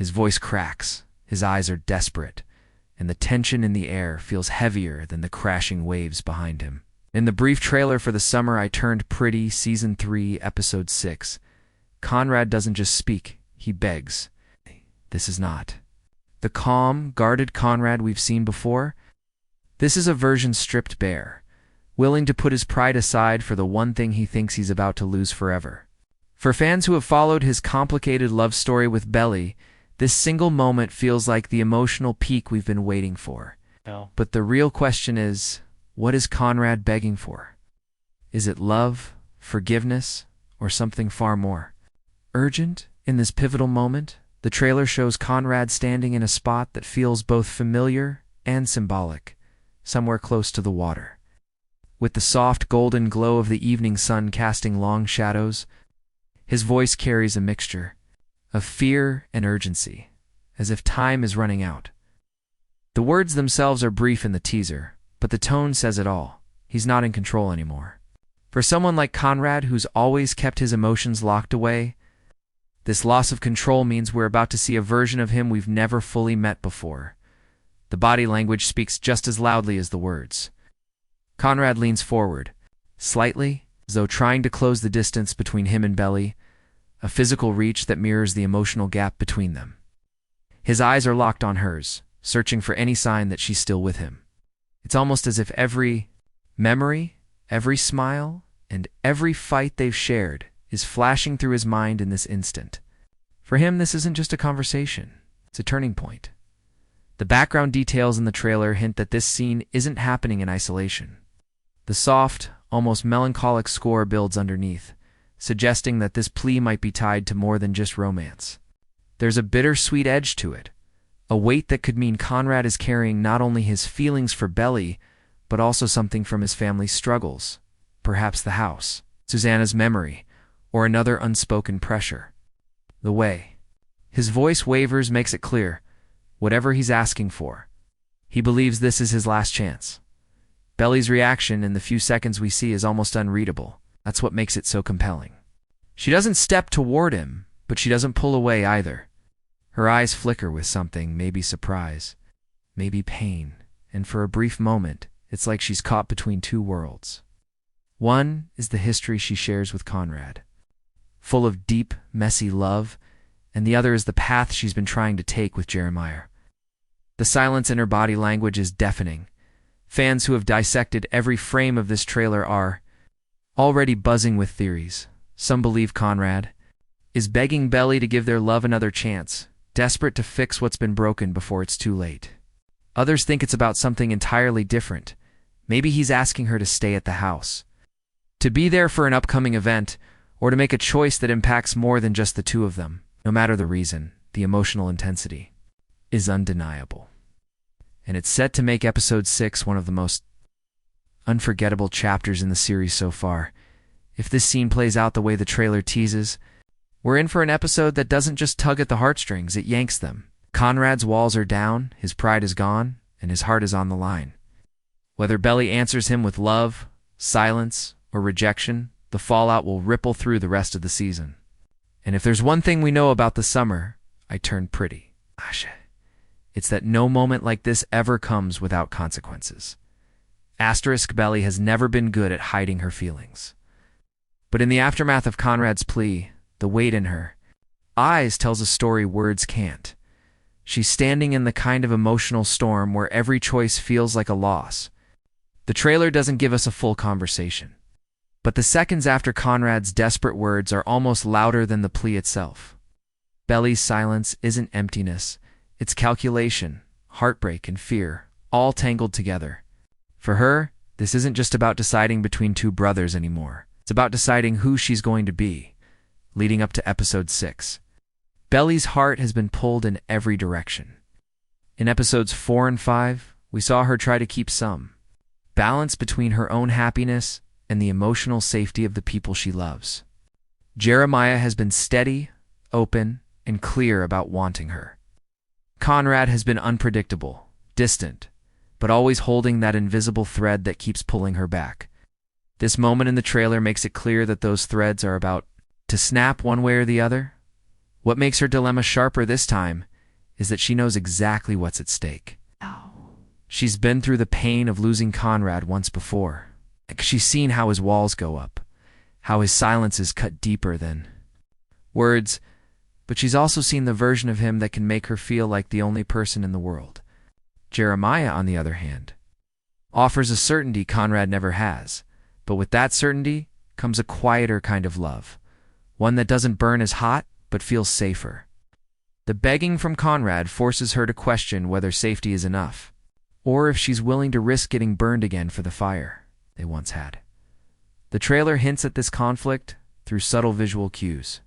His voice cracks, his eyes are desperate, and the tension in the air feels heavier than the crashing waves behind him. In the brief trailer for The Summer I Turned Pretty, Season 3, Episode 6, Conrad doesn't just speak, he begs. This is not the calm, guarded Conrad we've seen before. This is a version stripped bare, willing to put his pride aside for the one thing he thinks he's about to lose forever. For fans who have followed his complicated love story with Belly, this single moment feels like the emotional peak we've been waiting for. No. But the real question is, what is Conrad begging for? Is it love, forgiveness, or something far more urgent? In this pivotal moment, the trailer shows Conrad standing in a spot that feels both familiar and symbolic, somewhere close to the water. With the soft golden glow of the evening sun casting long shadows, his voice carries a mixture of fear and urgency, as if time is running out. The words themselves are brief in the teaser, but the tone says it all. He's not in control anymore. For someone like Conrad, who's always kept his emotions locked away, this loss of control means we're about to see a version of him we've never fully met before. The body language speaks just as loudly as the words. Conrad leans forward, slightly, as though trying to close the distance between him and Belly, a physical reach that mirrors the emotional gap between them. His eyes are locked on hers, searching for any sign that she's still with him. It's almost as if every memory, every smile, and every fight they've shared is flashing through his mind in this instant. For him, this isn't just a conversation, it's a turning point. The background details in the trailer hint that this scene isn't happening in isolation. The soft, almost melancholic score builds underneath, suggesting that this plea might be tied to more than just romance. There's a bittersweet edge to it, a weight that could mean Conrad is carrying not only his feelings for Belly, but also something from his family's struggles, perhaps the house, Susanna's memory, or another unspoken pressure. The way his voice wavers makes it clear, whatever he's asking for, he believes this is his last chance. Belly's reaction in the few seconds we see is almost unreadable. That's what makes it so compelling. She doesn't step toward him, but she doesn't pull away either. Her eyes flicker with something, maybe surprise, maybe pain, and for a brief moment, it's like she's caught between two worlds. One is the history she shares with Conrad, full of deep, messy love, and the other is the path she's been trying to take with Jeremiah. The silence in her body language is deafening. Fans who have dissected every frame of this trailer are already buzzing with theories. Some believe Conrad is begging Belly to give their love another chance, desperate to fix what's been broken before it's too late. Others think it's about something entirely different. Maybe he's asking her to stay at the house, to be there for an upcoming event, or to make a choice that impacts more than just the two of them. No matter the reason, the emotional intensity is undeniable. And it's set to make Episode 6 one of the most unforgettable chapters in the series so far. If this scene plays out the way the trailer teases, we're in for an episode that doesn't just tug at the heartstrings, it yanks them. Conrad's walls are down, his pride is gone, and his heart is on the line. Whether Belly answers him with love, silence, or rejection, the fallout will ripple through the rest of the season. And if there's one thing we know about The Summer I Turned Pretty, it's that no moment like this ever comes without consequences. Asterisk Belly has never been good at hiding her feelings. But in the aftermath of Conrad's plea, the weight in her eyes tells a story words can't. She's standing in the kind of emotional storm where every choice feels like a loss. The trailer doesn't give us a full conversation, but the seconds after Conrad's desperate words are almost louder than the plea itself. Belly's silence isn't emptiness, it's calculation, heartbreak, and fear, all tangled together. For her, this isn't just about deciding between two brothers anymore. It's about deciding who she's going to be, leading up to Episode 6. Belly's heart has been pulled in every direction. In Episodes 4 and 5, we saw her try to keep some balance between her own happiness and the emotional safety of the people she loves. Jeremiah has been steady, open, and clear about wanting her. Conrad has been unpredictable, distant, but always holding that invisible thread that keeps pulling her back. This moment in the trailer makes it clear that those threads are about to snap one way or the other. What makes her dilemma sharper this time is that she knows exactly what's at stake. She's been through the pain of losing Conrad once before. She's seen how his walls go up, how his silence is cut deeper than words, but she's also seen the version of him that can make her feel like the only person in the world. Jeremiah, on the other hand, offers a certainty Conrad never has, but with that certainty comes a quieter kind of love, one that doesn't burn as hot but feels safer. The begging from Conrad forces her to question whether safety is enough, or if she's willing to risk getting burned again for the fire they once had. The trailer hints at this conflict through subtle visual cues.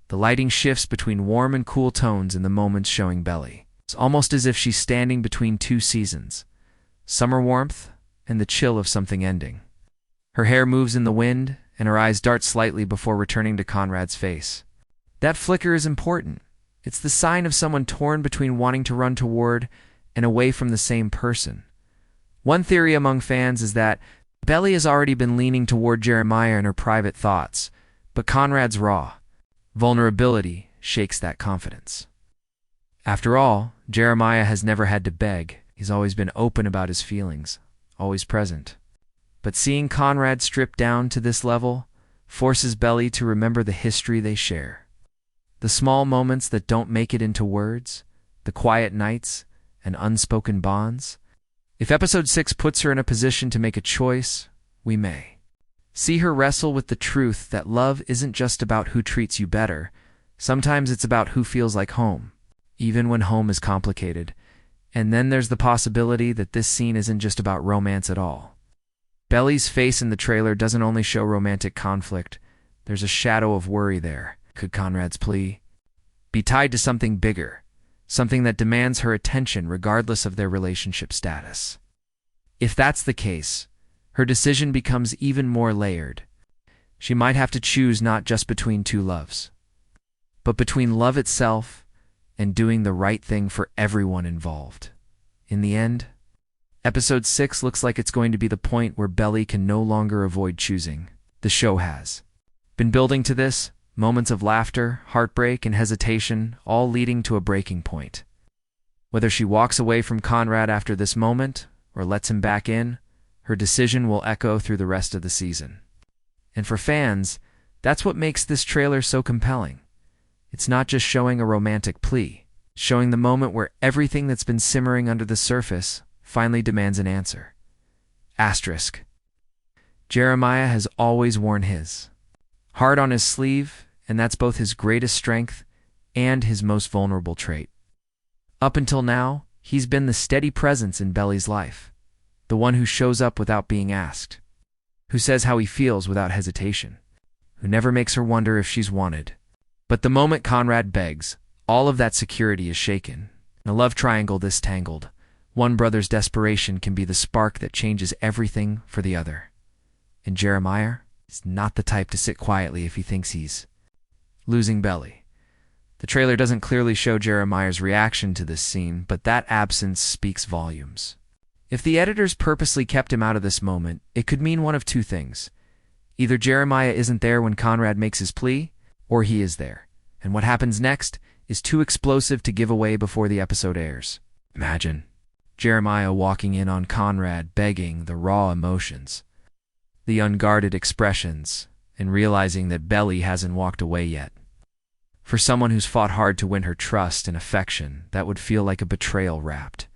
The lighting shifts between warm and cool tones in the moments showing Belly. It's almost as if she's standing between two seasons, summer warmth and the chill of something ending. Her hair moves in the wind, and her eyes dart slightly before returning to Conrad's face. That flicker is important. It's the sign of someone torn between wanting to run toward and away from the same person. One theory among fans is that Belly has already been leaning toward Jeremiah in her private thoughts, but Conrad's raw vulnerability shakes that confidence. After all, Jeremiah has never had to beg. He's always been open about his feelings, always present. But seeing Conrad stripped down to this level forces Belly to remember the history they share. The small moments that don't make it into words, the quiet nights, and unspoken bonds. If episode 6 puts her in a position to make a choice, we may see her wrestle with the truth that love isn't just about who treats you better. Sometimes it's about who feels like home, even when home is complicated. And then there's the possibility that this scene isn't just about romance at all. Belly's face in the trailer doesn't only show romantic conflict, there's a shadow of worry there. Could Conrad's plea be tied to something bigger, something that demands her attention regardless of their relationship status? If that's the case, her decision becomes even more layered. She might have to choose not just between two loves, but between love itself and doing the right thing for everyone involved. In the end, episode 6 looks like it's going to be the point where Belly can no longer avoid choosing. The show has been building to this, moments of laughter, heartbreak, and hesitation, all leading to a breaking point. Whether she walks away from Conrad after this moment or lets him back in, her decision will echo through the rest of the season. And for fans, that's what makes this trailer so compelling. It's not just showing a romantic plea, it's showing the moment where everything that's been simmering under the surface finally demands an answer. Asterisk. Jeremiah has always worn his heart on his sleeve, and that's both his greatest strength and his most vulnerable trait. Up until now, he's been the steady presence in Belly's life, the one who shows up without being asked, who says how he feels without hesitation, who never makes her wonder if she's wanted. But the moment Conrad begs, all of that security is shaken. In a love triangle this tangled, one brother's desperation can be the spark that changes everything for the other. And Jeremiah is not the type to sit quietly if he thinks he's losing Belly. The trailer doesn't clearly show Jeremiah's reaction to this scene, but that absence speaks volumes. If the editors purposely kept him out of this moment, it could mean one of two things. Either Jeremiah isn't there when Conrad makes his plea, or he is there, and what happens next is too explosive to give away before the episode airs. Imagine Jeremiah walking in on Conrad, begging, the raw emotions, the unguarded expressions, and realizing that Belly hasn't walked away yet. For someone who's fought hard to win her trust and affection, that would feel like a betrayal wrapped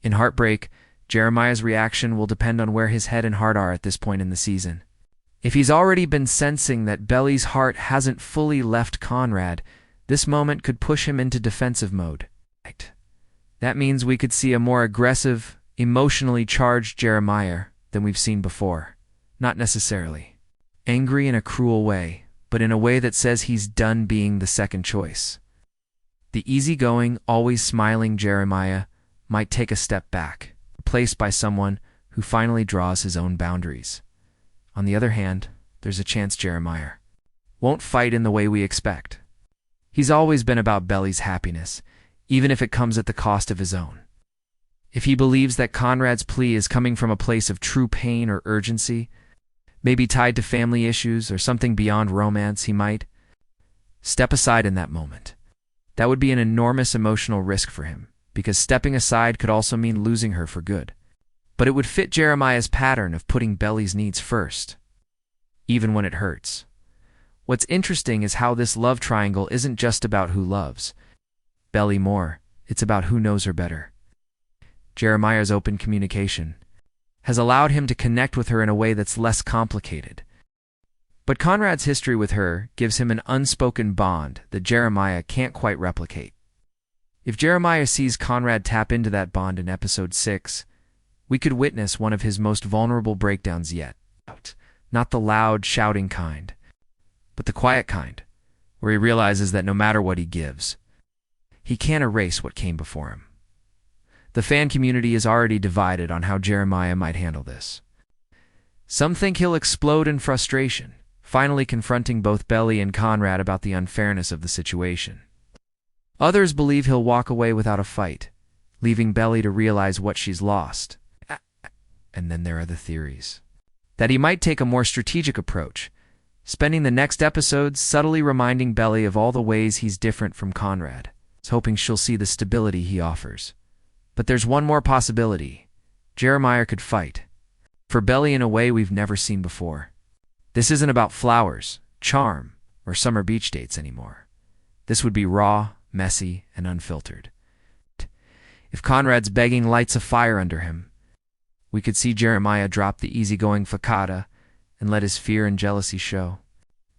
in heartbreak. Jeremiah's reaction will depend on where his head and heart are at this point in the season. If he's already been sensing that Belly's heart hasn't fully left Conrad, this moment could push him into defensive mode. That means we could see a more aggressive, emotionally charged Jeremiah than we've seen before. Not necessarily angry in a cruel way, but in a way that says he's done being the second choice. The easygoing, always smiling Jeremiah might take a step back, replaced by someone who finally draws his own boundaries. On the other hand, there's a chance Jeremiah won't fight in the way we expect. He's always been about Belly's happiness, even if it comes at the cost of his own. If he believes that Conrad's plea is coming from a place of true pain or urgency, maybe tied to family issues or something beyond romance, he might step aside in that moment. That would be an enormous emotional risk for him, because stepping aside could also mean losing her for good. But it would fit Jeremiah's pattern of putting Belly's needs first, even when it hurts. What's interesting is how this love triangle isn't just about who loves Belly more, it's about who knows her better. Jeremiah's open communication has allowed him to connect with her in a way that's less complicated. But Conrad's history with her gives him an unspoken bond that Jeremiah can't quite replicate. If Jeremiah sees Conrad tap into that bond in episode 6, we could witness one of his most vulnerable breakdowns yet. Not the loud, shouting kind, but the quiet kind, where he realizes that no matter what he gives, he can't erase what came before him. The fan community is already divided on how Jeremiah might handle this. Some think he'll explode in frustration, finally confronting both Belly and Conrad about the unfairness of the situation. Others believe he'll walk away without a fight, leaving Belly to realize what she's lost. And then there are the theories that he might take a more strategic approach, spending the next episodes subtly reminding Belly of all the ways he's different from Conrad, hoping she'll see the stability he offers. But there's one more possibility. Jeremiah could fight for Belly in a way we've never seen before. This isn't about flowers, charm, or summer beach dates anymore. This would be raw, messy, and unfiltered. If Conrad's begging lights a fire under him, we could see Jeremiah drop the easygoing facade and let his fear and jealousy show.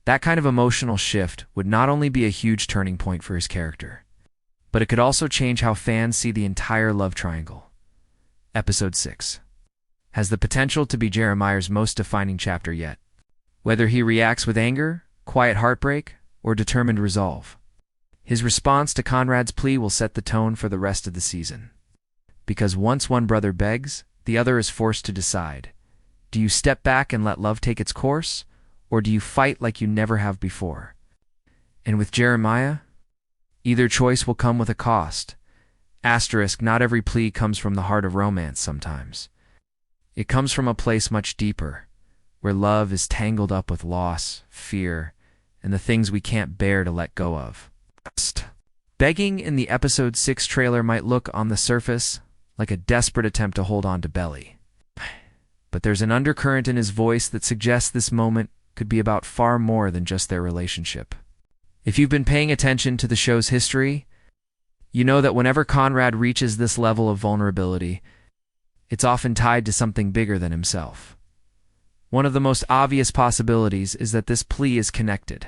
That kind of emotional shift would not only be a huge turning point for his character, but it could also change how fans see the entire love triangle. Episode 6 has the potential to be Jeremiah's most defining chapter yet. Whether he reacts with anger, quiet heartbreak, or determined resolve, his response to Conrad's plea will set the tone for the rest of the season. Because once one brother begs, the other is forced to decide. Do you step back and let love take its course, or do you fight like you never have before? And with Jeremiah, either choice will come with a cost. Asterisk, not every plea comes from the heart of romance sometimes. It comes from a place much deeper, where love is tangled up with loss, fear, and the things we can't bear to let go of. Begging in the episode 6 trailer might look on the surface like a desperate attempt to hold on to Belly. But there's an undercurrent in his voice that suggests this moment could be about far more than just their relationship. If you've been paying attention to the show's history, you know that whenever Conrad reaches this level of vulnerability, it's often tied to something bigger than himself. One of the most obvious possibilities is that this plea is connected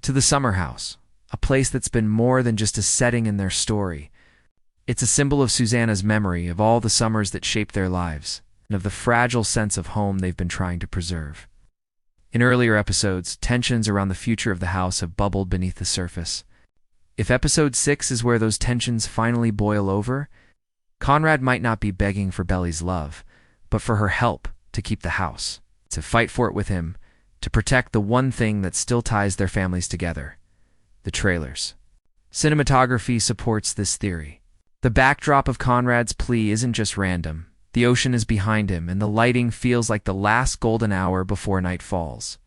to the summer house, a place that's been more than just a setting in their story. It's a symbol of Susanna's memory of all the summers that shaped their lives, and of the fragile sense of home they've been trying to preserve. In earlier episodes, tensions around the future of the house have bubbled beneath the surface. If episode 6 is where those tensions finally boil over, Conrad might not be begging for Belly's love, but for her help to keep the house, to fight for it with him, to protect the one thing that still ties their families together: the trailers. Cinematography supports this theory. The backdrop of Conrad's plea isn't just random. The ocean is behind him, and the lighting feels like the last golden hour before night falls.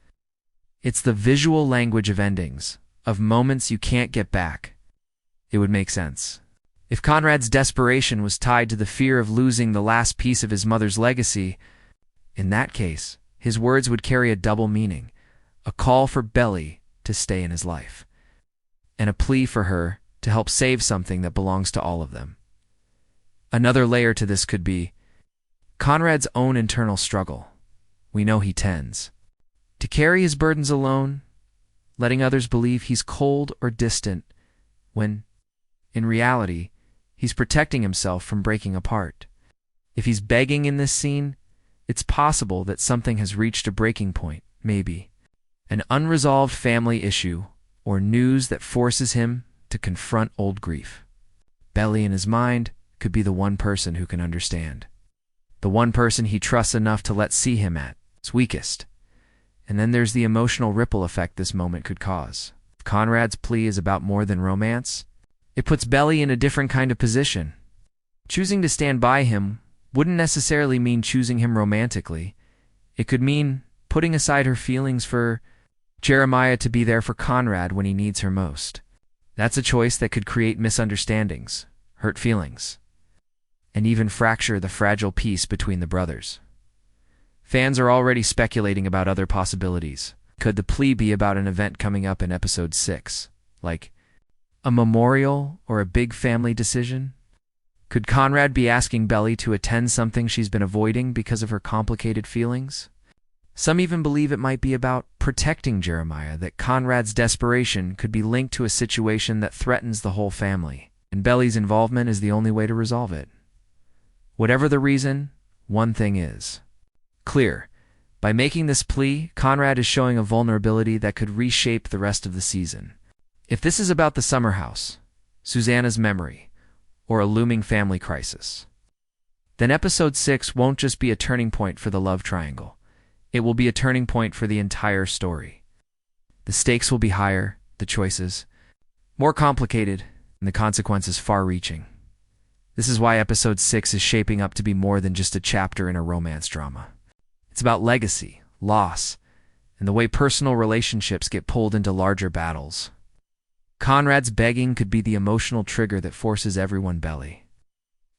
It's the visual language of endings, of moments you can't get back. It would make sense. If Conrad's desperation was tied to the fear of losing the last piece of his mother's legacy, in that case, his words would carry a double meaning: a call for Belly to stay in his life, and a plea for her to help save something that belongs to all of them. Another layer to this could be Conrad's own internal struggle. We know he tends to carry his burdens alone, letting others believe he's cold or distant, when, in reality, he's protecting himself from breaking apart. If he's begging in this scene, it's possible that something has reached a breaking point, maybe an unresolved family issue, or news that forces him to confront old grief. Belly in his mind could be the one person who can understand, the one person he trusts enough to let see him at his weakest. And then there's the emotional ripple effect this moment could cause. If Conrad's plea is about more than romance, it puts Belly in a different kind of position. Choosing to stand by him wouldn't necessarily mean choosing him romantically. It could mean putting aside her feelings for Jeremiah to be there for Conrad when he needs her most. That's a choice that could create misunderstandings, hurt feelings, and even fracture the fragile peace between the brothers. Fans are already speculating about other possibilities. Could the plea be about an event coming up in episode 6, like a memorial or a big family decision? Could Conrad be asking Belly to attend something she's been avoiding because of her complicated feelings? Some even believe it might be about protecting Jeremiah, that Conrad's desperation could be linked to a situation that threatens the whole family, and Belly's involvement is the only way to resolve it. Whatever the reason, one thing is clear. By making this plea, Conrad is showing a vulnerability that could reshape the rest of the season. If this is about the summer house, Susanna's memory, or a looming family crisis, then episode 6 won't just be a turning point for the love triangle. It will be a turning point for the entire story. The stakes will be higher, the choices more complicated, and the consequences far-reaching. This is why episode 6 is shaping up to be more than just a chapter in a romance drama. It's about legacy, loss, and the way personal relationships get pulled into larger battles. Conrad's begging could be the emotional trigger that forces everyone, Belly,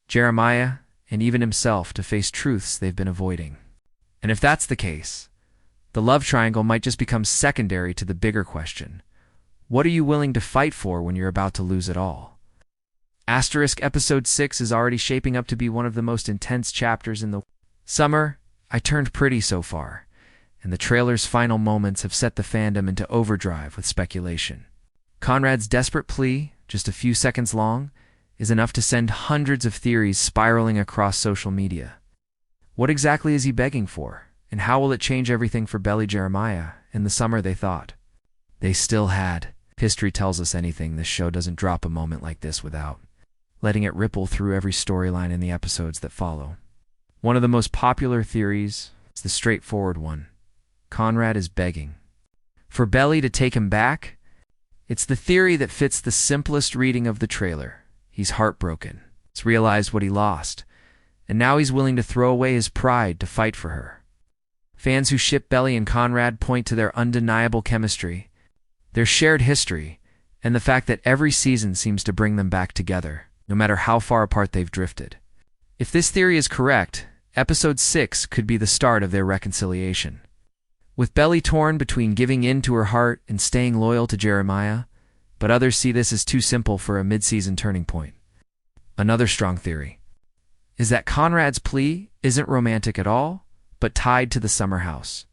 Jeremiah, and even himself, to face truths they've been avoiding. And if that's the case, the love triangle might just become secondary to the bigger question: what are you willing to fight for when you're about to lose it all? Episode 6 is already shaping up to be one of the most intense chapters in the summer. I turned pretty so far, and the trailer's final moments have set the fandom into overdrive with speculation. Conrad's desperate plea, just a few seconds long, is enough to send hundreds of theories spiraling across social media. What exactly is he begging for, and how will it change everything for Belly Jeremiah in the summer they thought they still had? If history tells us anything, this show doesn't drop a moment like this without letting it ripple through every storyline in the episodes that follow. One of the most popular theories is the straightforward one: Conrad is begging for Belly to take him back. It's the theory that fits the simplest reading of the trailer. He's heartbroken. He's realized what he lost, and now he's willing to throw away his pride to fight for her. Fans who ship Belly and Conrad point to their undeniable chemistry, their shared history, and the fact that every season seems to bring them back together, no matter how far apart they've drifted. If this theory is correct, episode 6 could be the start of their reconciliation. With Belly torn between giving in to her heart and staying loyal to Jeremiah, but others see this as too simple for a mid-season turning point. Another strong theory is that Conrad's plea isn't romantic at all, but tied to the summer house.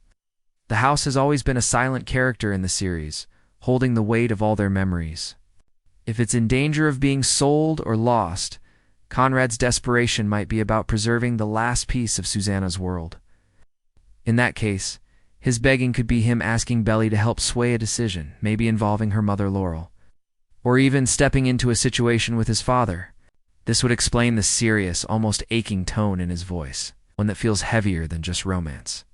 The house has always been a silent character in the series, holding the weight of all their memories. If it's in danger of being sold or lost, Conrad's desperation might be about preserving the last piece of Susanna's world. In that case, his begging could be him asking Belly to help sway a decision, maybe involving her mother Laurel, or even stepping into a situation with his father. This would explain the serious, almost aching tone in his voice, one that feels heavier than just romance.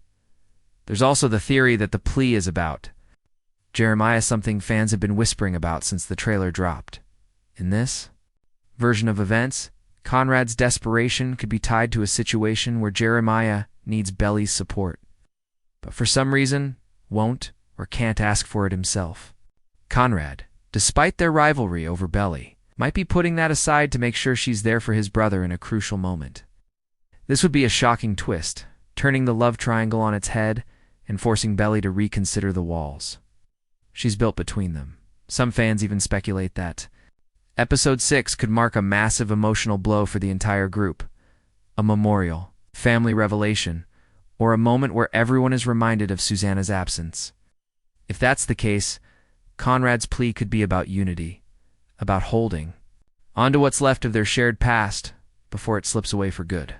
There's also the theory that the plea is about Jeremiah, something fans have been whispering about since the trailer dropped. In this version of events, Conrad's desperation could be tied to a situation where Jeremiah needs Belly's support, but for some reason won't or can't ask for it himself. Conrad, despite their rivalry over Belly, might be putting that aside to make sure she's there for his brother in a crucial moment. This would be a shocking twist, turning the love triangle on its head and forcing Belly to reconsider the walls she's built between them. Some fans even speculate that episode 6 could mark a massive emotional blow for the entire group, a memorial, family revelation, or a moment where everyone is reminded of Susanna's absence. If that's the case, Conrad's plea could be about unity, about holding onto what's left of their shared past before it slips away for good.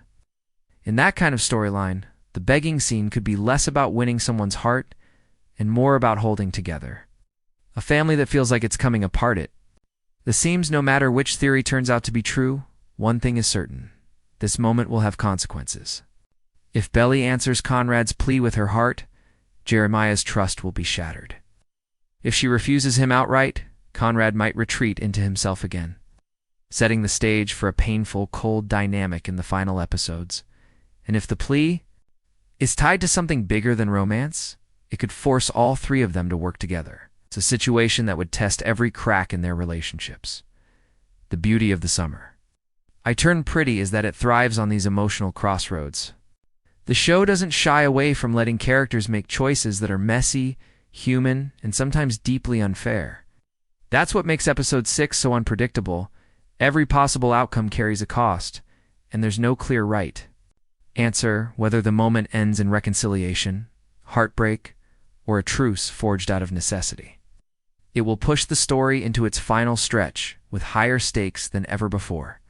In that kind of storyline, the begging scene could be less about winning someone's heart and more about holding together. A family that feels like it's coming apart. The seems no matter which theory turns out to be true, one thing is certain: this moment will have consequences. If Belly answers Conrad's plea with her heart, Jeremiah's trust will be shattered. If she refuses him outright, Conrad might retreat into himself again, setting the stage for a painful, cold dynamic in the final episodes. And if the plea is tied to something bigger than romance, it could force all three of them to work together. It's a situation that would test every crack in their relationships. The beauty of the summer. I Turn Pretty is that it thrives on these emotional crossroads. The show doesn't shy away from letting characters make choices that are messy, human, and sometimes deeply unfair. That's what makes episode 6 so unpredictable. Every possible outcome carries a cost, and there's no clear right answer, whether the moment ends in reconciliation, heartbreak, or a truce forged out of necessity. It will push the story into its final stretch with higher stakes than ever before.